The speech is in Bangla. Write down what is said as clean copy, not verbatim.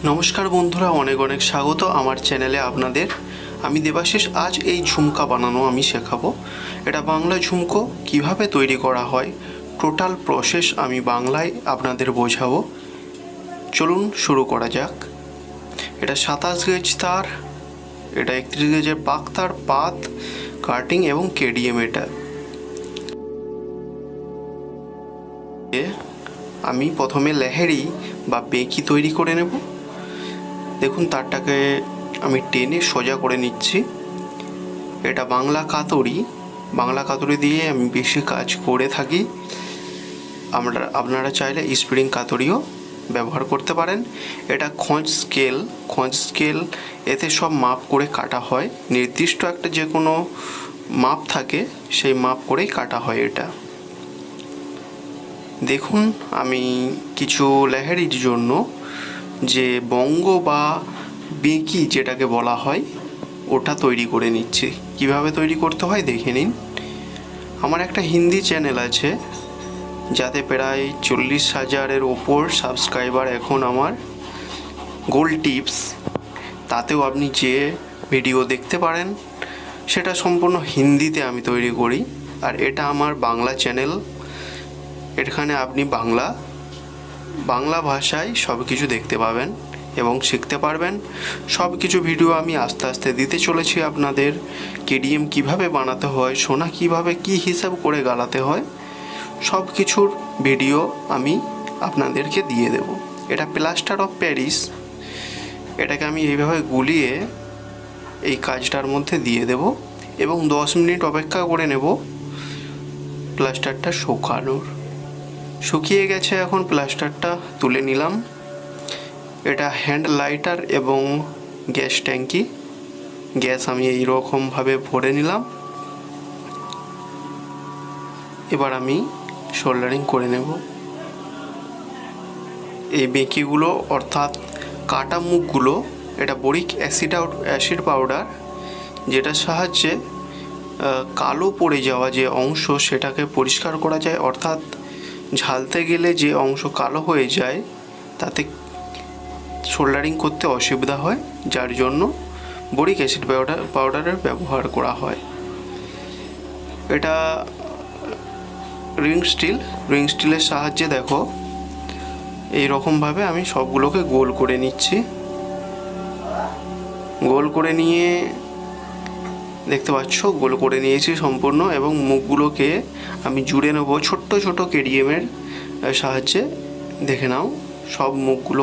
নমস্কার বন্ধুরা, অনেক অনেক স্বাগত আমার চ্যানেলে আপনাদের। আমি দেবাশিস। আজ এই ঝুমকা বানানো আমি শেখাবো। এটা বাংলা ঝুমকো কিভাবে তৈরি করা হয়, টোটাল প্রসেস আমি বাংলায় আপনাদের বোঝাবো। চলুন শুরু করা যাক। এটা 27 গেজ তার, এটা 31 গেজের পাক তার, পাত, কাটিং এবং কেডিএম। এটা আমি প্রথমে লেহেরি বা বেঁকি তৈরি করে নেব। দেখুন তারটাকে আমি টেনে সোজা করে নিচ্ছি। এটা বাংলা কাতুরি দিয়ে আমি বেশি কাজ করে থাকি। আপনারা চাইলে স্প্রিং কাতুরিও ব্যবহার করতে পারেন। এটা খোঁজ স্কেল, এতে সব মাপ করে কাটা হয়। নির্দিষ্ট একটা যে কোনো মাপ থাকে, সেই মাপ করেই কাটা হয় এটা। দেখুন আমি কিছু লেহেরির জন্য যে বঙ্গ বা বেঁকি যেটাকে বলা হয়, ওটা তৈরি করে নিচ্ছি। কিভাবে তৈরি করতে হয় দেখে নিন। আমার একটা হিন্দি চ্যানেল আছে, যাতে প্রায় 40,000-এর ওপর সাবস্ক্রাইবার এখন আমার। গোল্ড টিপস, তাতেও আপনি যে ভিডিও দেখতে পারেন, সেটা সম্পূর্ণ হিন্দিতে আমি তৈরি করি। আর এটা আমার বাংলা চ্যানেল। এখানে আপনি বাংলা ভাষায় সব কিছু দেখতে পাবেন এবং শিখতে পারবেন। সব কিছু ভিডিও আমি আস্তে আস্তে দিতে চলেছি আপনাদের। কেডিএম কিভাবে বানাতে হয়, সোনা কিভাবে কী হিসাব করে গালাতে হয়, সব কিছুর ভিডিও আমি আপনাদেরকে দিয়ে দেব। এটা প্লাস্টার অফ প্যারিস। এটাকে আমি এইভাবে গুলিয়ে এই কাজটার মধ্যে দিয়ে দেব এবং 10 মিনিট অপেক্ষা করে নেব প্লাস্টারটা শুকানোর। শুকিয়ে গেছে, এখন প্লাস্টারটা তুলে নিলাম। এটা হ্যান্ড লাইটার এবং গ্যাস ট্যাঙ্কি। গ্যাস আমি এইরকমভাবে ভরে নিলাম। এবার আমি সোল্ডারিং করে নেব। এই বেঁকিগুলো অর্থাৎ কাটা মুখগুলো, এটা বোরিক অ্যাসিড পাউডার, যেটার সাহায্যে কালো পড়ে যাওয়া যে অংশ সেটাকে পরিষ্কার করা যায়। অর্থাৎ ঝালতে গেলে যে অংশ কালো হয়ে যায়, তাতে সোল্ডারিং করতে অসুবিধা হয়, যার জন্য বোরিক অ্যাসিড পাউডারের ব্যবহার করা হয়। এটা রিং স্টিলের সাহায্যে দেখো এই রকমভাবে আমি সবগুলোকে গোল করে নিচ্ছি। গোল করে নিয়ে দেখতে পাচ্ছ, গোল করে নিয়েছি সম্পূর্ণ, এবং মুখগুলোকে আমি জুড়ে নেব ছোট্ট ছোট কেডিএমের সাহায্যে। দেখে নাও সব মুখগুলো